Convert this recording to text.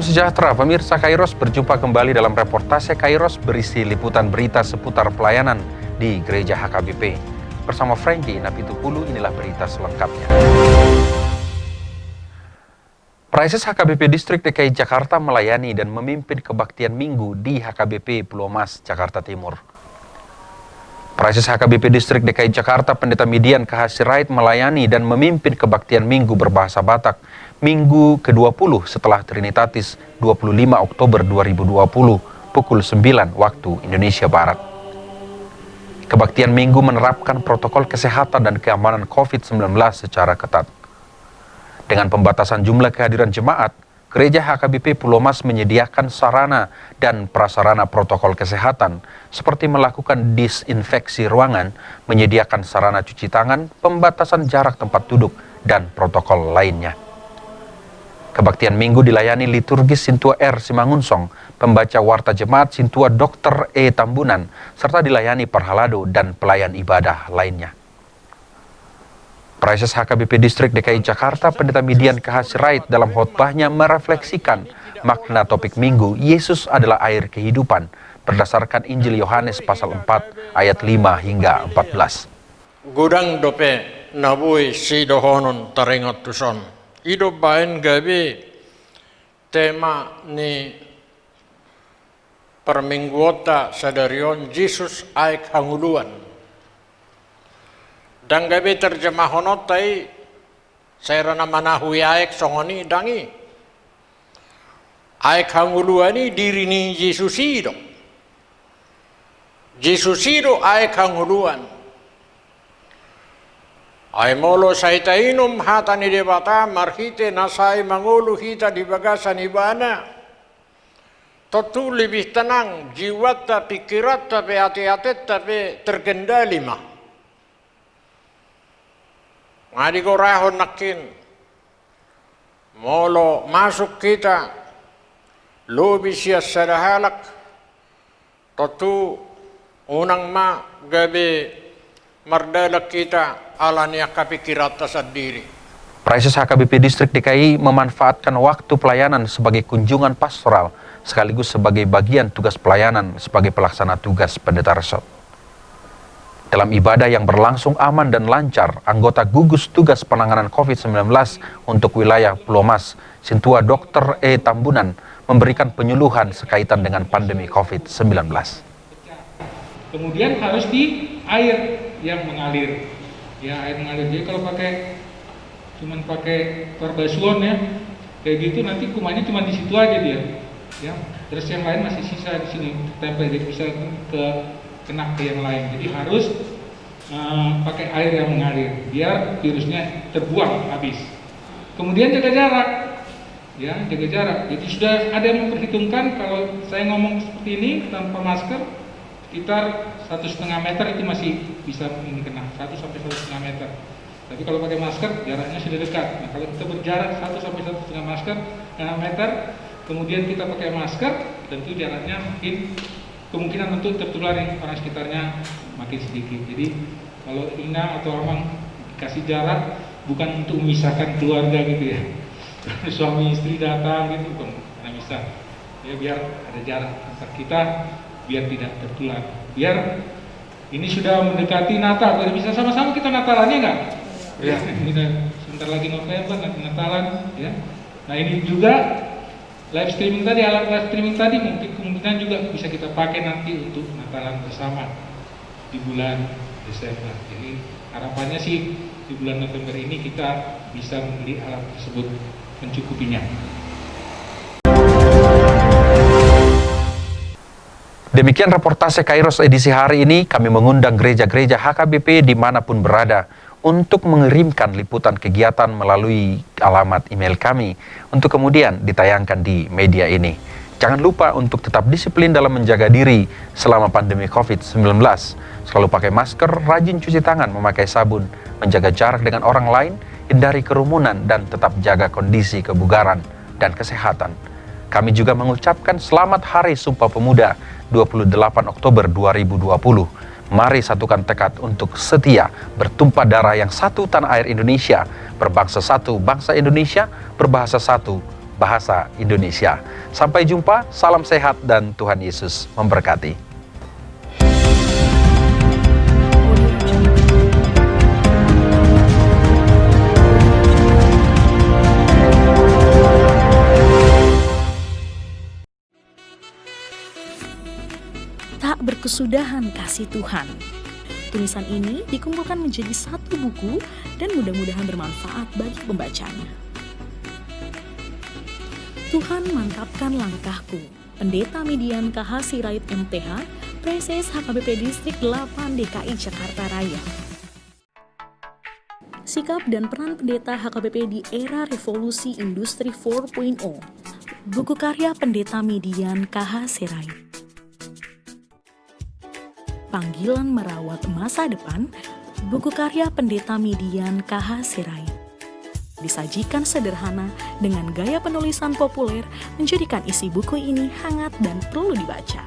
Salam sejahtera, pemirsa Kairos, berjumpa kembali dalam reportase Kairos berisi liputan berita seputar pelayanan di Gereja HKBP. Bersama Frankie Napitupulu, inilah berita selengkapnya. Praises HKBP Distrik DKI Jakarta melayani dan memimpin kebaktian Minggu di HKBP Pulau Mas, Jakarta Timur. Praises HKBP Distrik DKI Jakarta Pendeta Midian KH Sirait melayani dan memimpin kebaktian Minggu berbahasa Batak Minggu ke-20 setelah Trinitatis 25 Oktober 2020 pukul 9 waktu Indonesia Barat. Kebaktian Minggu menerapkan protokol kesehatan dan keamanan COVID-19 secara ketat. Dengan pembatasan jumlah kehadiran jemaat, Gereja HKBP Pulau Mas menyediakan sarana dan prasarana protokol kesehatan seperti melakukan disinfeksi ruangan, menyediakan sarana cuci tangan, pembatasan jarak tempat duduk, dan protokol lainnya. Kebaktian Minggu dilayani liturgis Sintua R. Simangunsong, pembaca warta jemaat Sintua Dr. E. Tambunan, serta dilayani parhalado dan pelayan ibadah lainnya. Praises HKBP Distrik DKI Jakarta Pendeta Midian KH Sirait dalam khotbahnya merefleksikan makna topik Minggu, Yesus adalah air kehidupan, berdasarkan Injil Yohanes pasal 4 ayat 5 hingga 14. Gudang dope nabui si dohonon taringat tuson. Ido bain gabi tema ni permingguota sadarion Yesus aik hanguluan. Dan gabi terjemahonot tai saya rana manahui aik songoni dangi. Aik hanguluani diri ni Yesus ido. Yesus ido aik hanguluan. Ay molo saita inum hata ni debata marhite nasai mangulu hita di bagasan ibana. Tentu lebih tenang, jiwa pikirat tapi hati-hati tapi terkendali mah. Ngadi ko rahon nakin, molo masuk kita, lobi siya sadahalak, tentu unang ma gabi mardalak kita alania kapikirata sendiri. Praises HKBP Distrik DKI memanfaatkan waktu pelayanan sebagai kunjungan pastoral sekaligus sebagai bagian tugas pelayanan sebagai pelaksana tugas pendeta resort. Dalam ibadah yang berlangsung aman dan lancar, anggota gugus tugas penanganan COVID-19 untuk wilayah Pulau Mas, Sintua Dr. E. Tambunan, memberikan penyuluhan sekaitan dengan pandemi COVID-19. Kemudian harus di air yang mengalir. Ya, air mengalir. Jadi kalau cuman pakai perbasuan ya, kayak gitu nanti kumannya cuma di situ aja dia. Ya, terus yang lain masih sisa di sini tempel, jadi bisa kena ke yang lain. Jadi harus pakai air yang mengalir biar virusnya terbuang habis. Kemudian jaga jarak. Ya, jaga jarak. Jadi sudah ada yang memperhitungkan kalau saya ngomong seperti ini tanpa masker sekitar 1,5 meter itu masih bisa ini kena 1 sampai 1,5 meter. Tapi kalau pakai masker jaraknya sudah dekat. Nah, kalau kita berjarak 1 sampai 1,5 meter, kemudian kita pakai masker, tentu jaraknya mungkin kemungkinan untuk tertular orang sekitarnya makin sedikit. Jadi kalau Ina atau Amang kasih jarak bukan untuk memisahkan keluarga gitu ya. Suami istri datang gitu bukan karena bisa. Ya biar ada jarak antar kita biar tidak tertular. Biar ini sudah mendekati Natal, jadi bisa sama-sama kita Natalannya enggak? Ya, kita sebentar lagi November nanti Natalan ya. Nah, ini juga live streaming tadi, alat live streaming tadi mungkin kemungkinan juga bisa kita pakai nanti untuk Natalan bersama di bulan Desember. Jadi harapannya sih di bulan November ini kita bisa membeli alat tersebut mencukupinya. Demikian reportase Kairos edisi hari ini. Kami mengundang gereja-gereja HKBP dimanapun berada untuk mengirimkan liputan kegiatan melalui alamat email kami untuk kemudian ditayangkan di media ini. Jangan lupa untuk tetap disiplin dalam menjaga diri selama pandemi COVID-19. Selalu pakai masker, rajin cuci tangan, memakai sabun, menjaga jarak dengan orang lain, hindari kerumunan, dan tetap jaga kondisi kebugaran dan kesehatan. Kami juga mengucapkan selamat Hari Sumpah Pemuda 28 Oktober 2020. Mari satukan tekad untuk setia, bertumpah darah yang satu tanah air Indonesia, berbangsa satu, bangsa Indonesia, berbahasa satu, bahasa Indonesia. Sampai jumpa, salam sehat dan Tuhan Yesus memberkati. Tak berkesudahan kasih Tuhan. Tulisan ini dikumpulkan menjadi satu buku dan mudah-mudahan bermanfaat bagi pembacanya. Tuhan mantapkan langkahku. Pendeta Median KH Sirait MTH, Preses HKBP Distrik 8 DKI Jakarta Raya. Sikap dan peran pendeta HKBP di era revolusi industri 4.0. Buku karya Pendeta Median KH Sirait. Panggilan Merawat Masa Depan, buku karya Pendeta Median KH Sirait. Disajikan sederhana dengan gaya penulisan populer, menjadikan isi buku ini hangat dan perlu dibaca.